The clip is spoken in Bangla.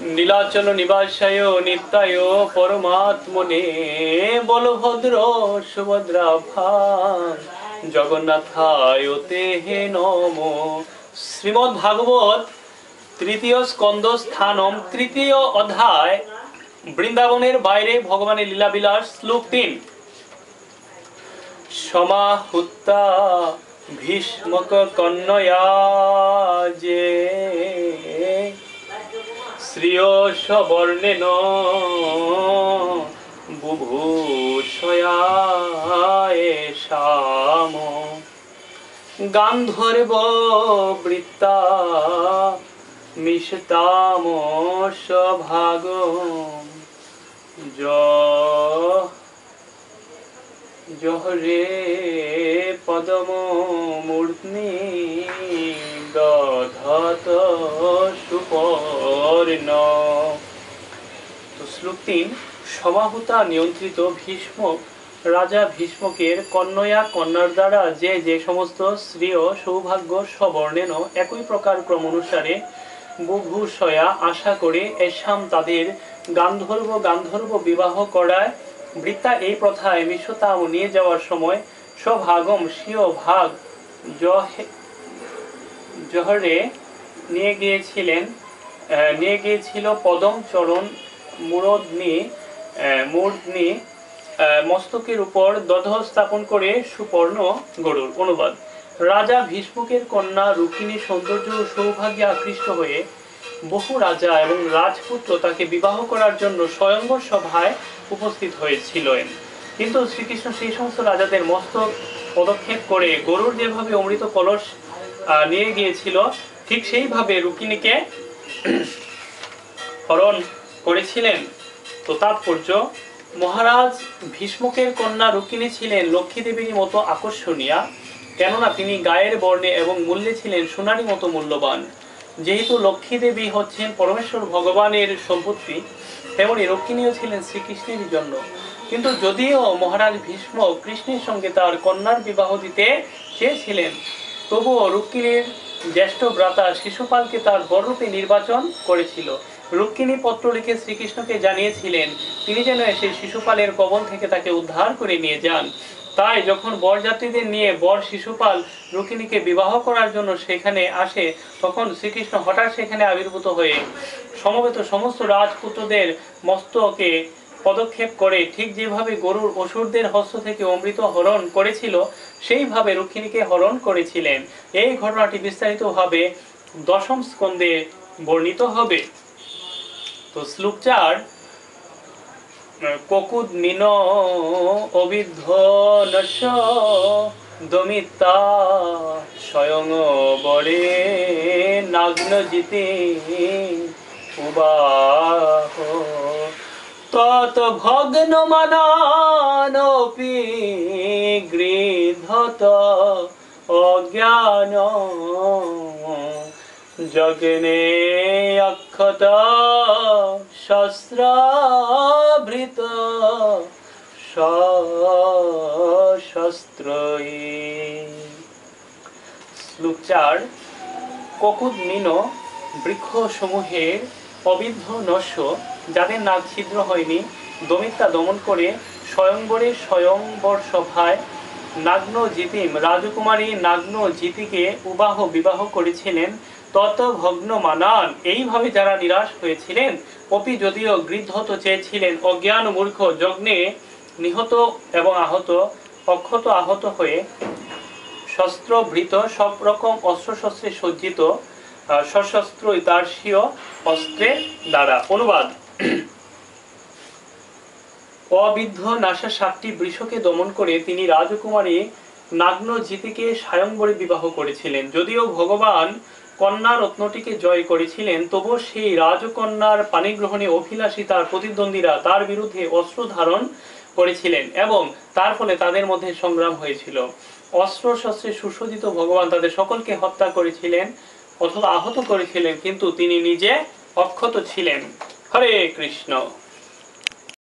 নীলাচল নিবাসায় নিত্যায় পরমাত্মনে বলভদ্র সুভদ্রা ভাং জগন্নাথায় তে নমো। শ্রীমদ্ ভাগবত তৃতীয় স্কন্দ স্থানম তৃতীয় অধ্যায় বৃন্দাবনের বাইরে ভগবানের লীলাবিলাস। শ্লোক ৩। সমাহুত্তা ভীষ্মক কন্যয়া যে শ্রিয়স বর্ণেন বুভূষয়া এষাম গান্ধর্ব বৃত্তা মিশতাম সভাগ জহরে পদম মূর্তি দধত সুপর্ণ। তো শ্লোক ৩। সমাহুতা নিয়ন্ত্রিত ভীষ্ম রাজা ভীষ্মকের কন্যয়া কন্যার দ্বারা যে যে সমস্ত শ্রেয় সৌভাগ্য সবর্ণেন একই প্রকার ক্রম অনুসারে বুভূষয়া আশা করে এসাম তাদের গান্ধর্ব বিবাহ করায় বৃত্তা এই প্রথায় মিশতাম নিয়ে যাওয়ার সময় সভাগম স্বীয় ভাগ জহরে নিয়ে গিয়েছিল পদম চরণ মূর্ধনি মস্তকের উপর দধ স্থাপন করে সুপর্ণ গরুর। অনুবাদ। রাজা ভীষ্মকের কন্যা রুক্মিণী সৌন্দর্য ও সৌভাগ্যে আকৃষ্ট হয়ে বহু রাজা এবং রাজপুত্র তাকে বিবাহ করার জন্য স্বয়ংবর সভায় উপস্থিত হয়েছিলেন, কিন্তু শ্রীকৃষ্ণ সেই সমস্ত রাজাদের মস্তক পদক্ষেপ করে গরুর যেভাবে অমৃত কলস নিয়ে গিয়েছিল ঠিক সেইভাবে রুক্মিণীকে হরণ করেছিলেন। তো তাৎপর্য, মহারাজ ভীষ্মকের কন্যা রুক্মিণী ছিলেন লক্ষ্মী দেবীর মতো আকর্ষণীয়া, কেননা তিনি গায়ের বর্ণে এবং মূল্যে ছিলেন সোনারী মতো মূল্যবান। যেহেতু লক্ষ্মী দেবী হচ্ছেন পরমেশ্বর ভগবানের সম্পত্তি, তেমনি রুক্মিণীও ছিলেন শ্রীকৃষ্ণের জন্য। কিন্তু যদিও মহারাজ ভীষ্ম কৃষ্ণের সঙ্গে তার কন্যার বিবাহ দিতে চেয়েছিলেন, তবুও রুক্মিণীর জ্যেষ্ঠ ভ্রাতা শিশুপালকে তার বররূপে নির্বাচন করেছিল। রুক্মিণী পত্র লিখে শ্রীকৃষ্ণকে জানিয়েছিলেন তিনি যেন এসে শিশুপালের কবল থেকে তাকে উদ্ধার করে নিয়ে যান। তাই যখন বরযাত্রীদের নিয়ে বর শিশুপাল রুক্মিণীকে বিবাহ করার জন্য সেখানে আসে, তখন শ্রীকৃষ্ণ হঠাৎ সেখানে আবির্ভূত হয়ে সমবেত সমস্ত রাজপুত্রদের মস্তকে পদক্ষেপ করে ঠিক যেভাবে গরুর অসুরদের হস্ত থেকে অমৃত হরণ করেছিল সেইভাবে রুক্মিণীকে হরণ করেছিলেন। এই ঘটনাটি বিস্তারিতভাবে দশম স্কন্ধে বর্ণিত হবে। তো শ্লোক ৪। ককুদ্মিন অবিদ্ধ নশ দমিতা স্বয়ং বরে নাগ্ন জিতে উবাহ তত ভগ্ন মানানপি গৃধত অজ্ঞান যজ্ঞে অক্ষত শস্ত্রাভৃত শস্ত্রই। শ্লোক ৪। ককুদ্মিন বৃক্ষসমূহের অবিদ্ধ নস্য যাদের নাক ছিদ্র হয়নি, দমিতা দমন করে স্বয়ংবর সভায় নাগ্ন জিতিম রাজকুমারী নাগ্ন জিতিকে বিবাহ করেছিলেন। তত ভগ্ন মানান এইভাবে যারা নিরাশ হয়েছিলেন, অপি যদিও গৃদ্ধত চেয়েছিলেন, অজ্ঞান মূর্খ যজ্ঞে নিহত এবং অক্ষত আহত হয়ে শস্ত্রভৃত সব রকম অস্ত্রশস্ত্রে সজ্জিত সশস্ত্র তার্ষীয় অস্ত্রের দ্বারা। অনুবাদ। অবিদ্ধ নাসা ৭টি বৃষকে দমন করে তিনি রাজকুমারী নাগ্ন জিতিকে স্বয়ংবরে বিবাহ করেছিলেন। যদিও ভগবান কন্যা রত্নটিকে জয় করেছিলেন, তবুও সেই রাজকন্যার পাণিগ্রহণে অভিলাষী তার প্রতিদ্বন্দ্বীরা তার বিরুদ্ধে অস্ত্র ধারণ করেছিলেন এবং তার ফলে তাদের মধ্যে সংগ্রাম হয়েছিল। অস্ত্র শস্ত্রে সুসজ্জিত ভগবান তাদের সকলকে হত্যা করেছিলেন অথবা আহত করেছিলেন, কিন্তু তিনি নিজে অক্ষত ছিলেন। হরে কৃষ্ণ।